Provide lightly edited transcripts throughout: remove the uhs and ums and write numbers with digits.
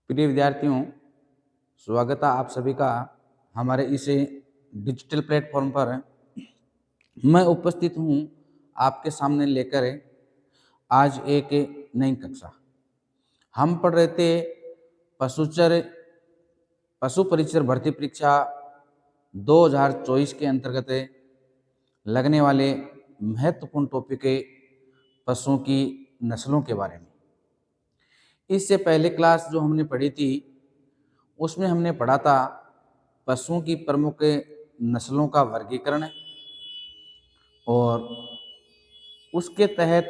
प्रिय विद्यार्थियों, स्वागत है आप सभी का हमारे इस डिजिटल प्लेटफॉर्म पर। मैं उपस्थित हूँ आपके सामने लेकर आज एक नई कक्षा। हम पढ़ रहे थे पशु परिचर भर्ती परीक्षा 2024 के अंतर्गत लगने वाले महत्वपूर्ण टॉपिक पशुओं की नस्लों के बारे में। इससे पहले क्लास जो हमने पढ़ी थी उसमें हमने पढ़ा था पशुओं की प्रमुख नस्लों का वर्गीकरण, और उसके तहत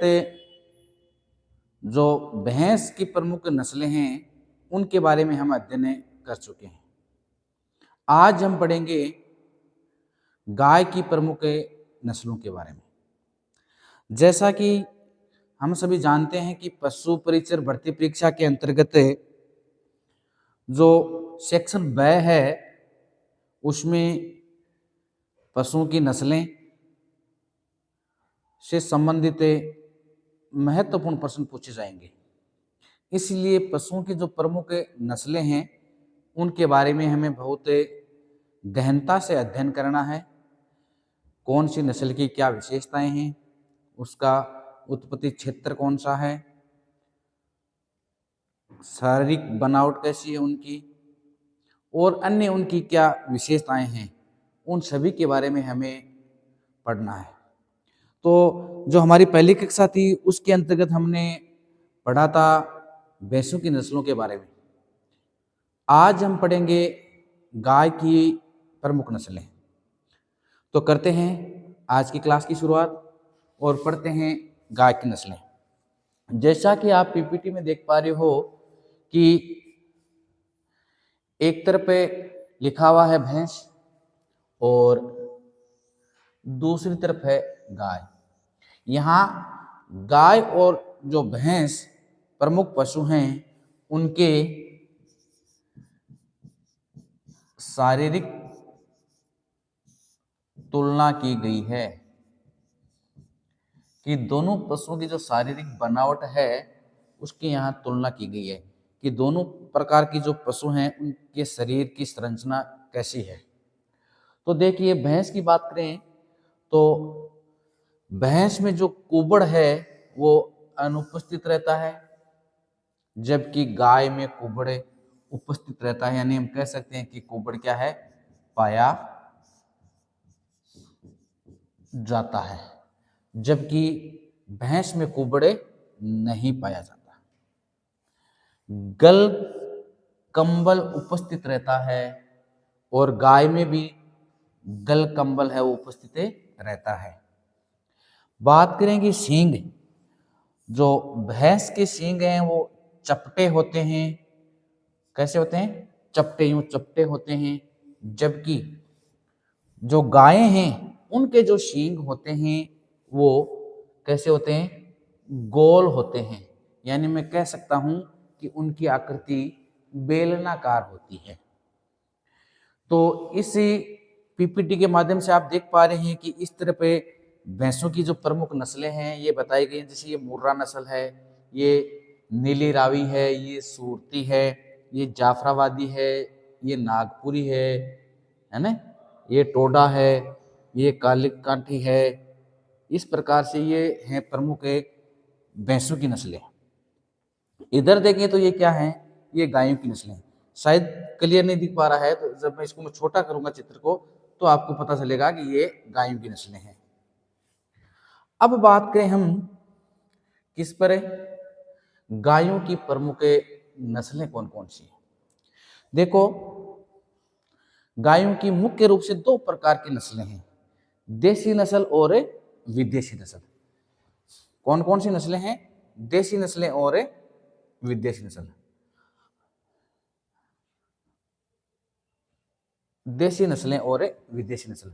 जो भैंस की प्रमुख नस्लें हैं उनके बारे में हम अध्ययन कर चुके हैं। आज हम पढ़ेंगे गाय की प्रमुख नस्लों के बारे में। जैसा कि हम सभी जानते हैं कि पशु परिचर भर्ती परीक्षा के अंतर्गत जो सेक्शन ब है उसमें पशुओं की नस्लें से संबंधित महत्वपूर्ण प्रश्न पूछे जाएंगे। इसलिए पशुओं की जो प्रमुख नस्लें हैं उनके बारे में हमें बहुत गहनता से अध्ययन करना है। कौन सी नस्ल की क्या विशेषताएं हैं, उसका उत्पत्ति क्षेत्र कौन सा है, शारीरिक बनावट कैसी है उनकी, और अन्य उनकी क्या विशेषताएं हैं, उन सभी के बारे में हमें पढ़ना है। तो जो हमारी पहली कक्षा थी उसके अंतर्गत हमने पढ़ा था भैंसों की नस्लों के बारे में। आज हम पढ़ेंगे गाय की प्रमुख नस्लें। तो करते हैं आज की क्लास की शुरुआत और पढ़ते हैं गाय की नस्लें। जैसा कि आप पीपीटी में देख पा रहे हो कि एक तरफ पे लिखा हुआ है भैंस और दूसरी तरफ है गाय। यहाँ गाय और जो भैंस प्रमुख पशु हैं उनके शारीरिक तुलना की गई है कि दोनों पशुओं की जो शारीरिक बनावट है उसकी यहाँ तुलना की गई है कि दोनों प्रकार की जो पशु हैं उनके शरीर की संरचना कैसी है। तो देखिए, भैंस की बात करें तो भैंस में जो कुबड़ है वो अनुपस्थित रहता है, जबकि गाय में कुबड़ उपस्थित रहता है। यानी हम कह सकते हैं कि कुबड़ क्या है, पाया जाता है, जबकि भैंस में कुबड़ नहीं पाया जाता। गल कंबल उपस्थित रहता है और गाय में भी गल कंबल है वो उपस्थित रहता है। बात करेंगे सींग। जो भैंस के सींग हैं वो चपटे होते हैं। कैसे होते हैं? चपटे, यूं चपटे होते हैं। जबकि जो गायें हैं उनके जो सींग होते हैं वो कैसे होते हैं? गोल होते हैं। यानी मैं कह सकता हूं कि उनकी आकृति बेलनाकार होती है। तो इस पीपीटी के माध्यम से आप देख पा रहे हैं कि इस तरह पे भैंसों की जो प्रमुख नस्लें हैं ये बताई गई हैं। जैसे ये मुर्रा नस्ल है, ये नीली रावी है, ये सूरती है, ये जाफराबादी है, ये नागपुरी है ना, ये टोडा है, ये काली काठी है। इस प्रकार से ये हैं प्रमुख भैंसों की नस्लें। इधर देखें तो ये क्या है, ये गायों की नस्लें हैं। शायद क्लियर नहीं दिख पा रहा है, तो जब मैं इसको छोटा करूंगा चित्र को तो आपको पता चलेगा कि ये गायों की नस्लें हैं। अब बात करें हम किस पर, गायों की प्रमुख नस्लें कौन कौन सी हैं। देखो, गायों की मुख्य रूप से दो प्रकार की नस्लें हैं, देसी नस्ल और विदेशी नस्ल। कौन कौन सी नस्लें हैं? देसी नस्लें और विदेशी नस्ल। देसी नस्लें और विदेशी नस्ल।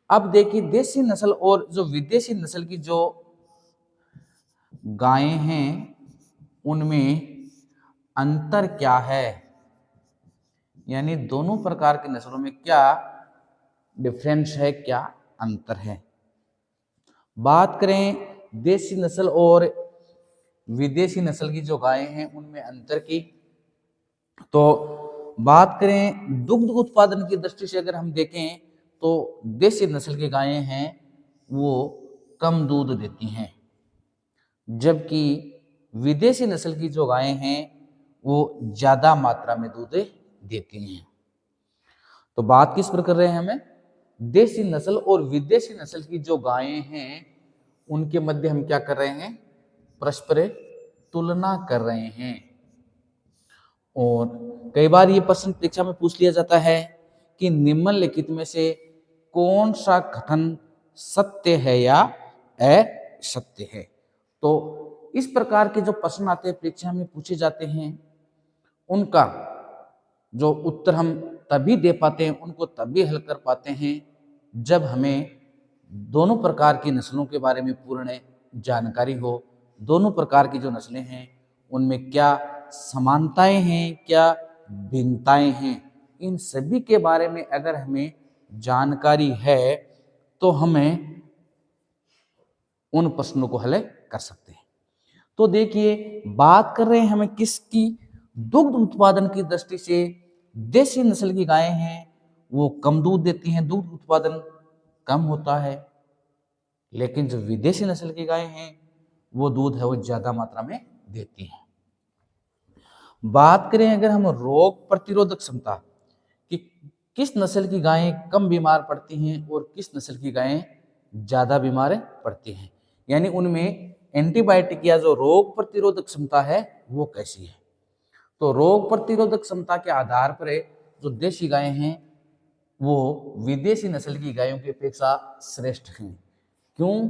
अब देखिए, देसी नस्ल और जो विदेशी नस्ल की जो गायें हैं उनमें अंतर क्या है, यानी दोनों प्रकार की नस्लों में क्या डिफरेंस है, क्या अंतर है। बात करें देसी नस्ल और विदेशी नस्ल की जो गायें हैं उनमें अंतर की, तो बात करें दुग्ध उत्पादन की दृष्टि से अगर हम देखें तो देसी नस्ल की गायें हैं वो कम दूध देती हैं, जबकि विदेशी नस्ल की जो गायें हैं वो ज्यादा मात्रा में दूध देती हैं। तो बात किस पर कर रहे हैं हमें, देसी नस्ल और विदेशी नस्ल की जो गायें हैं उनके मध्य हम क्या कर रहे हैं, परस्पर तुलना कर रहे हैं। और कई बार ये प्रश्न परीक्षा में पूछ लिया जाता है कि निम्नलिखित में से कौन सा कथन सत्य है या असत्य है। तो इस प्रकार के जो प्रश्न आते हैं परीक्षा में पूछे जाते हैं उनका जो उत्तर हम तभी दे पाते हैं, उनको तभी हल कर पाते हैं जब हमें दोनों प्रकार की नस्लों के बारे में पूर्ण जानकारी हो। दोनों प्रकार की जो नस्लें हैं उनमें क्या समानताएं हैं, क्या भिन्नताएं हैं, इन सभी के बारे में अगर हमें जानकारी है तो हमें उन प्रश्नों को हल कर सकते हैं। तो देखिए बात कर रहे हैं हमें किसकी, दुग्ध उत्पादन की दृष्टि से देसी नस्ल की गायें हैं वो कम दूध देती हैं, दूध उत्पादन कम होता है, लेकिन जो विदेशी नस्ल की गायें हैं वो दूध है वो ज्यादा मात्रा में देती हैं। बात करें अगर हम रोग प्रतिरोधक क्षमता कि किस नस्ल की गायें कम बीमार पड़ती हैं और किस नस्ल की गायें ज्यादा बीमार पड़ती हैं, यानी उनमें एंटीबायोटिक या जो रोग प्रतिरोधक क्षमता है वो कैसी है। तो रोग प्रतिरोधक क्षमता के आधार पर जो देशी गायें हैं वो विदेशी नस्ल की गायों की अपेक्षा श्रेष्ठ हैं। क्यों?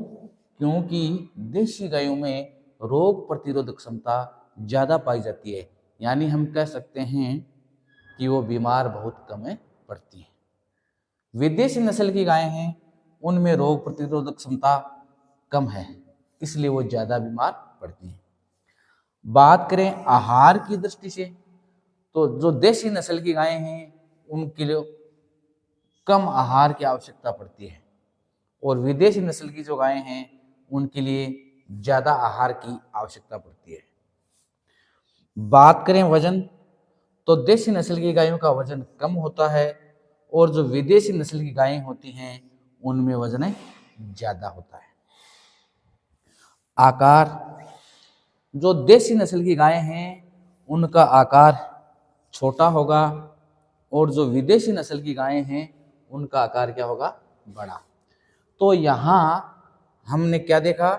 क्योंकि देशी गायों में रोग प्रतिरोधक क्षमता ज़्यादा पाई जाती है, यानी हम कह सकते हैं कि वो बीमार बहुत कम पड़ती हैं। विदेशी नस्ल की गायें हैं उनमें रोग प्रतिरोधक क्षमता कम है, इसलिए वो ज़्यादा बीमार पड़ती हैं। बात करें आहार की दृष्टि से तो जो देशी नस्ल की गायें हैं उनके लिए कम आहार की आवश्यकता पड़ती है और विदेशी नस्ल की जो गायें हैं उनके लिए ज़्यादा आहार की आवश्यकता पड़ती है। बात करें वजन तो देशी नस्ल की गायों का वजन कम होता है और जो विदेशी नस्ल की गायें होती हैं उनमें वजन ज़्यादा होता है। आकार, जो देसी नस्ल की गायें हैं उनका आकार छोटा होगा और जो विदेशी नस्ल की गायें हैं उनका आकार क्या होगा, बड़ा। तो यहाँ हमने क्या देखा,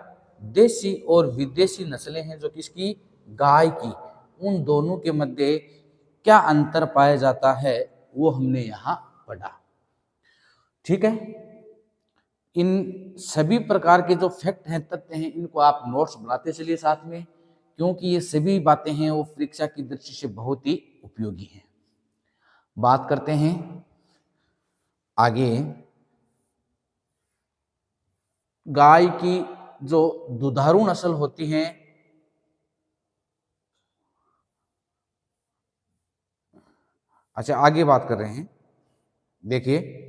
देसी और विदेशी नस्लें हैं जो किसकी, गाय की, उन दोनों के मध्य क्या अंतर पाया जाता है वो हमने यहाँ पढ़ा। ठीक है, इन सभी प्रकार के जो फैक्ट हैं, तथ्य हैं, इनको आप नोट्स बनाते चलिए साथ में, क्योंकि ये सभी बातें हैं वो परीक्षा की दृष्टि से बहुत ही उपयोगी हैं। बात करते हैं आगे, गाय की जो दुधारू नस्ल होती हैं, अच्छा आगे बात कर रहे हैं। देखिए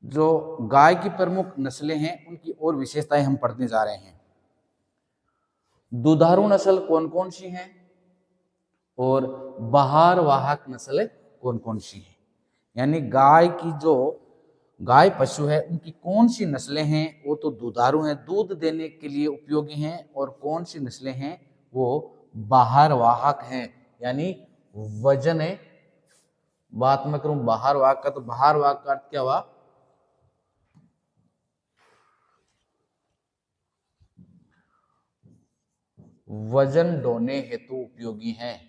जो गाय की प्रमुख नस्लें हैं उनकी और विशेषताएं हम पढ़ने जा रहे हैं। दुधारू नस्ल कौन कौन सी हैं और बाहर वाहक नस्ल कौन कौन सी हैं, यानी गाय की जो गाय पशु है उनकी कौन सी नस्लें हैं वो तो दुधारू हैं, दूध देने के लिए उपयोगी हैं, और कौन सी नस्लें हैं वो बाहर वाहक हैं, यानी वजन है। बात मैं करूं बाहर वाहक का तो बाहर वाहक का अर्थ क्या हुआ, वजन ढोने हेतु उपयोगी हैं,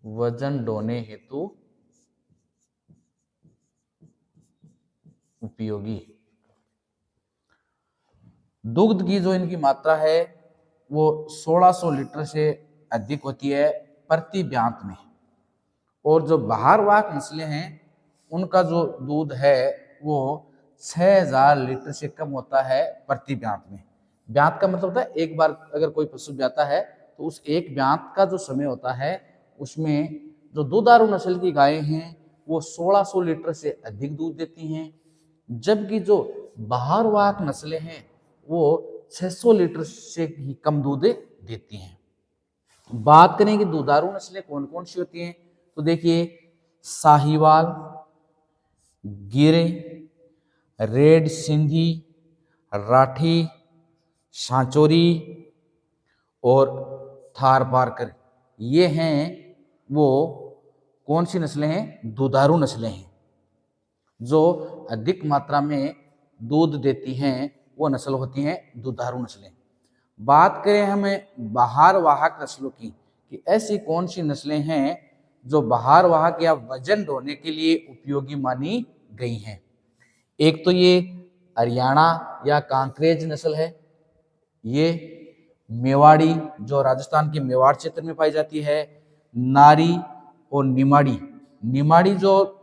वजन ढोने हेतु उपयोगी। दुग्ध की जो इनकी मात्रा है वो 1600 लीटर से अधिक होती है प्रति ब्यांत में, और जो बाहर वाहक नस्लें हैं उनका जो दूध है वो 6000 लीटर से कम होता है प्रति ब्यांत में। ब्यांत का मतलब होता है एक बार अगर कोई पशु ब्याता है तो उस एक ब्यांत का जो समय होता है उसमें जो दुधारू नस्ल की गायें हैं वो 1600 लीटर से अधिक दूध देती हैं, जबकि जो बाहर वाहक नस्लें हैं वो 600 लीटर से ही कम दूध देती हैं। बात करें कि दुधारू नस्लें कौन कौन सी होती हैं, तो देखिए साहिवाल, गिर, रेड सिंधी, राठी, सांचोरी और थार पारकर, ये हैं वो कौन सी नस्लें हैं, दुधारू नस्लें हैं जो अधिक मात्रा में दूध देती हैं, वो नस्ल होती हैं दुधारू नस्लें। बात करें हमें बाहर वाहक नस्लों की कि ऐसी कौन सी नस्लें हैं जो बाहर वाहक या वजन ढोने के लिए उपयोगी मानी गई हैं। एक तो ये हरियाणा या कांकरेज नस्ल है, ये मेवाड़ी जो राजस्थान के मेवाड़ क्षेत्र में पाई जाती है, नारी और निमाड़ी। निमाड़ी जो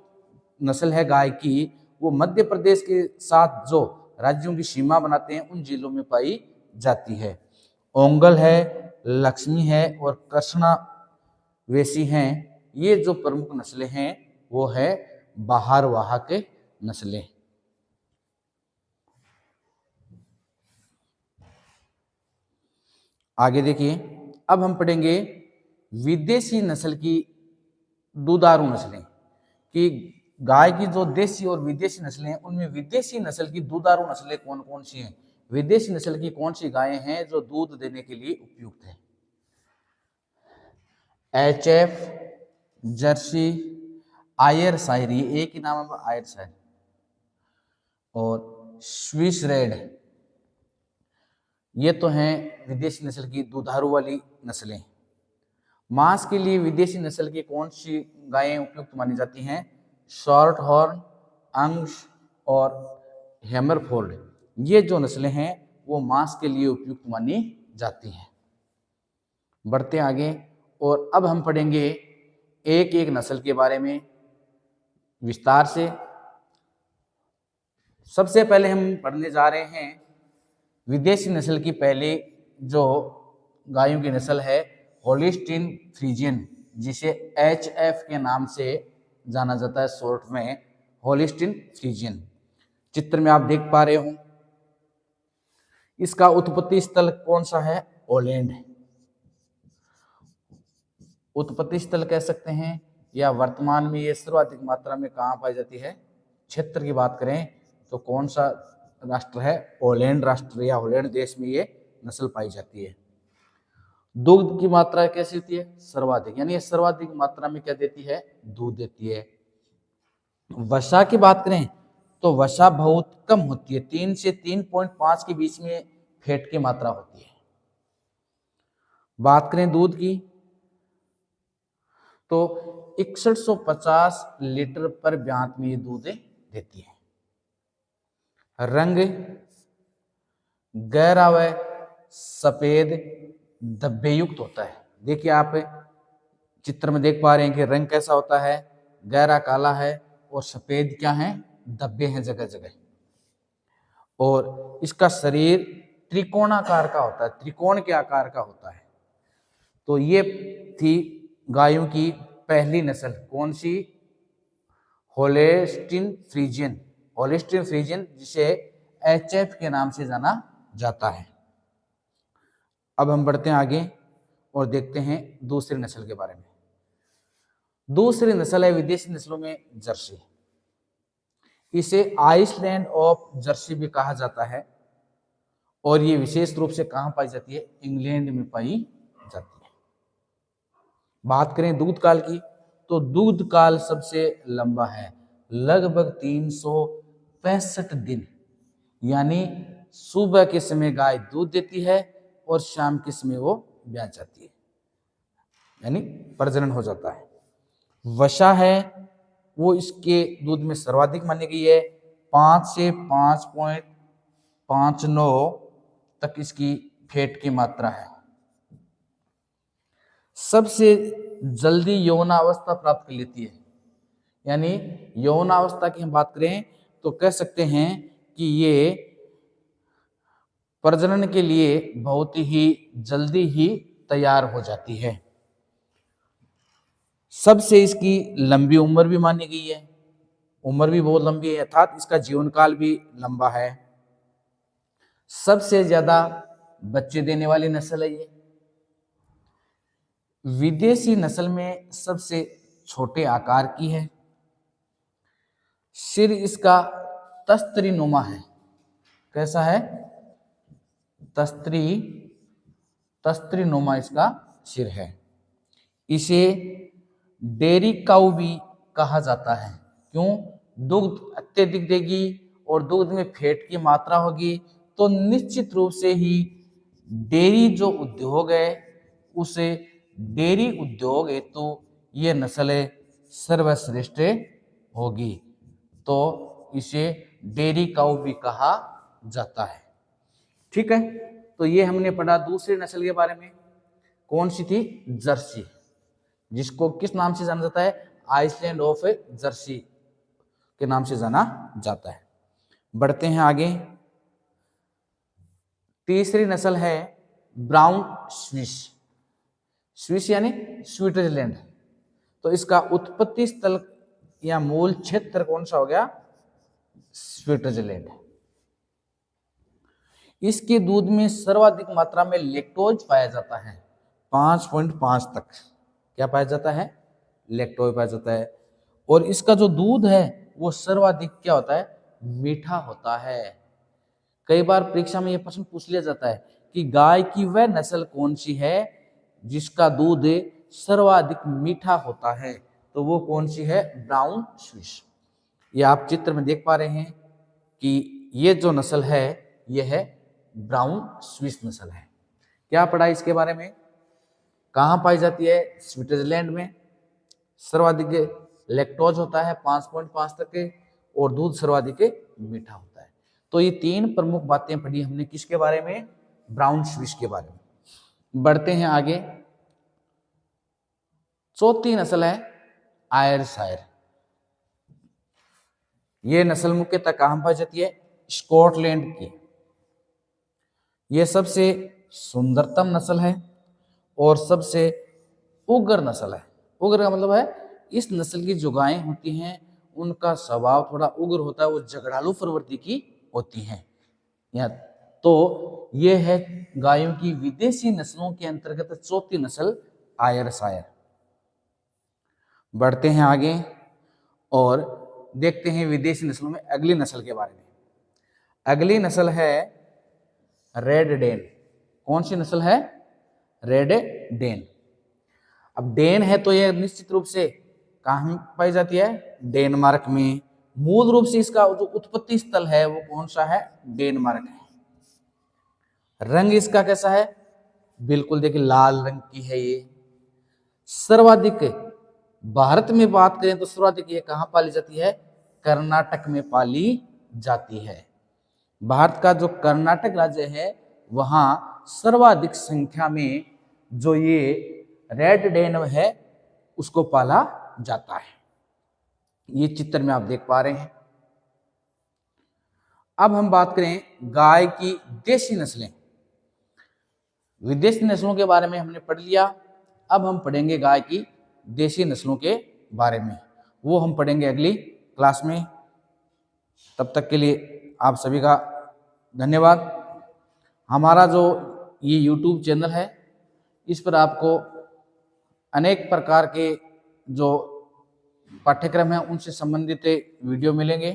नस्ल है गाय की, वो मध्य प्रदेश के साथ जो राज्यों की सीमा बनाते हैं उन जिलों में पाई जाती है। ओंगल है, लक्ष्मी है और कृष्णा वेसी हैं, ये जो प्रमुख नस्लें हैं वो है बाहर वाहक नस्लें। आगे देखिए, अब हम पढ़ेंगे विदेशी नस्ल की दुधारू नस्लें कि गाय की जो देसी और विदेशी नस्लें हैं उनमें विदेशी नस्ल की दुधारू नस्लें कौन कौन सी हैं, विदेशी नस्ल की कौन सी गायें हैं जो दूध देने के लिए उपयुक्त है। HF, जर्सी, आयर शायर, ये एक ही नाम है आयर शायर, और स्विस रेड, ये तो हैं विदेशी नस्ल की दुधारू वाली नस्लें। मांस के लिए विदेशी नस्ल की कौन सी गायें उपयुक्त मानी जाती हैं, शॉर्ट हॉर्न, अंश और हैमरफोल्ड, ये जो नस्लें हैं वो मांस के लिए उपयुक्त मानी जाती हैं। बढ़ते आगे और अब हम पढ़ेंगे एक एक नस्ल के बारे में विस्तार से। सबसे पहले हम पढ़ने जा रहे हैं विदेशी नस्ल की पहली जो गायों की नस्ल है होलिस्टीन फ्रीजियन, जिसे HF के नाम से जाना जाता है शॉर्ट में, होलिस्टीन फ्रीजियन। चित्र में आप देख पा रहे हो, इसका उत्पत्ति स्थल कौन सा है, ओलैंड। उत्पत्ति स्थल कह सकते हैं, या वर्तमान में ये सर्वाधिक मात्रा में कहाँ पाई जाती है, क्षेत्र की बात करें तो कौन सा राष्ट्र है, ओलैंड राष्ट्र या होलैंड देश में ये नस्ल पाई जाती है। दूध की मात्रा कैसी होती है, सर्वाधिक, यानी ये सर्वाधिक मात्रा में क्या देती है, दूध देती है। वसा की बात करें तो वसा बहुत कम होती है, 3 से 3.5 के बीच में फैट की मात्रा होती है। बात करें दूध की तो 6150 लीटर पर ब्यात में ये दूध देती है। रंग गहरा व सफेद धब्बे युक्त होता है। देखिए आप चित्र में देख पा रहे हैं कि रंग कैसा होता है, गहरा काला है और सफेद क्या है, धब्बे हैं जगह जगह। और इसका शरीर त्रिकोणाकार का होता है, त्रिकोण के आकार का होता है। तो ये थी गायों की पहली नस्ल, कौन सी, होलिस्टीन फ्रीजियन। होलिस्टीन फ्रीजियन जिसे HF के नाम से जाना जाता है। अब हम बढ़ते हैं आगे और देखते हैं दूसरी नस्ल के बारे में। दूसरी नस्ल है विदेशी नस्लों में जर्सी, इसे आइसलैंड ऑफ जर्सी भी कहा जाता है और ये विशेष रूप से कहां पाई जाती है, इंग्लैंड में पाई जाती है। बात करें दूध काल की तो दूध काल सबसे लंबा है, लगभग 365 दिन, यानी सुबह के समय गाय दूध देती है और शाम के समय वो ब्याह जाती है, यानी प्रजनन हो जाता है। वसा है वो इसके दूध में सर्वाधिक मानी गई है, 5 से 5.59 तक इसकी फैट की मात्रा है। सबसे जल्दी यौनावस्था प्राप्त कर लेती है, यानी यौनावस्था की हम बात करें तो कह सकते हैं कि ये प्रजनन के लिए बहुत ही जल्दी ही तैयार हो जाती है। सबसे इसकी लंबी उम्र भी मानी गई है, उम्र भी बहुत लंबी है, अर्थात इसका जीवन काल भी लंबा है। सबसे ज्यादा बच्चे देने वाली नस्ल है ये। विदेशी नस्ल में सबसे छोटे आकार की है, सिर इसका तस्तरी नुमा है। कैसा है? तस्तरी नुमा इसका सिर है। इसे डेयरी काऊ भी कहा जाता है। क्यों? दुग्ध अत्यधिक देगी और दुग्ध में फैट की मात्रा होगी, तो निश्चित रूप से ही डेयरी जो उद्योग है उसे डेयरी उद्योग हेतु ये नस्ल सर्वश्रेष्ठ होगी, तो इसे डेयरी काऊ भी कहा जाता है। ठीक है, तो ये हमने पढ़ा दूसरी नस्ल के बारे में। कौन सी थी? जर्सी, जिसको किस नाम से जाना जाता है? आइसलैंड ऑफ जर्सी के नाम से जाना जाता है। बढ़ते हैं आगे। तीसरी नस्ल है ब्राउन स्विस। स्विस यानी स्विट्जरलैंड। तो इसका उत्पत्ति स्थल या मूल क्षेत्र कौन सा हो गया? स्विट्जरलैंड। इसके दूध में सर्वाधिक मात्रा में लैक्टोज पाया जाता है, 5.5 तक। क्या पाया जाता है? लैक्टोज पाया जाता है। और इसका जो दूध है वो सर्वाधिक क्या होता है? मीठा होता है। कई बार परीक्षा में यह प्रश्न पूछ लिया जाता है कि गाय की वह नस्ल कौन सी है जिसका दूध सर्वाधिक मीठा होता है, तो वो कौन सी है? Brown Swiss. ये आप चित्र में देख पा रहे हैं कि ये जो नस्ल है यह है ब्राउन स्विस नस्ल है। क्या पढ़ा इसके बारे में? कहाँ पाई जाती है? स्विट्जरलैंड में। सर्वाधिक लैक्टोज होता है 5.5 तक के, और दूध सर्वाधिक मीठा होता है। तो ये तीन प्रमुख बातें पढ़ी हमने किसके बारे में? ब्राउन स्विस के बारे में। बढ़ते हैं आगे। चौथी नस्ल है आयरशायर। ये नस्ल मुख्यतः कहाँ पाई जाती है? स्कॉटलैंड की। यह सबसे सुंदरतम नस्ल है और सबसे उग्र नस्ल है। उग्र का मतलब है इस नस्ल की जो गायें होती हैं उनका स्वभाव थोड़ा उग्र होता है, वो झगड़ालू प्रवृत्ति की होती हैं। या तो ये है गायों की विदेशी नस्लों के अंतर्गत चौथी नस्ल आयरशायर। बढ़ते हैं आगे और देखते हैं विदेशी नस्लों में अगली नस्ल के बारे में। अगली नस्ल है रेड डेन। कौन सी नस्ल है? Red Dane. अब डेन है तो यह निश्चित रूप से कहाँ पाई जाती है? डेनमार्क में। मूल रूप से इसका जो उत्पत्ति स्थल है वो कौन सा है? डेनमार्क है। रंग इसका कैसा है? बिल्कुल देखिए लाल रंग की है ये। सर्वाधिक भारत में बात करें तो सर्वाधिक ये कहाँ पाली जाती है? कर्नाटक में पाली जाती है। भारत का जो कर्नाटक राज्य है वहां सर्वाधिक संख्या में जो ये रेड डेन है उसको पाला जाता है। ये चित्र में आप देख पा रहे हैं। अब हम बात करें गाय की देशी नस्लें। विदेशी नस्लों के बारे में हमने पढ़ लिया। अब हम पढ़ेंगे गाय की देशी नस्लों के बारे में। वो हम पढ़ेंगे अगली क्लास में। तब तक के लिए आप सभी का धन्यवाद। हमारा जो ये YouTube चैनल है इस पर आपको अनेक प्रकार के जो पाठ्यक्रम हैं उनसे संबंधित वीडियो मिलेंगे।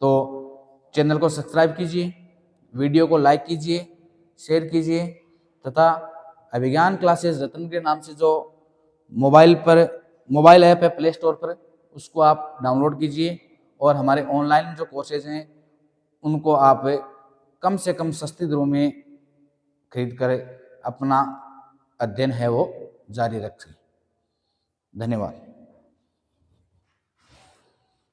तो चैनल को सब्सक्राइब कीजिए, वीडियो को लाइक कीजिए, शेयर कीजिए तथा अभिज्ञान क्लासेस रतन के नाम से जो मोबाइल ऐप है प्ले स्टोर पर, उसको आप डाउनलोड कीजिए और हमारे ऑनलाइन जो कोर्सेज हैं उनको आप कम से कम सस्ती दरों में खरीद कर अपना अध्ययन है वो जारी रखें। धन्यवाद।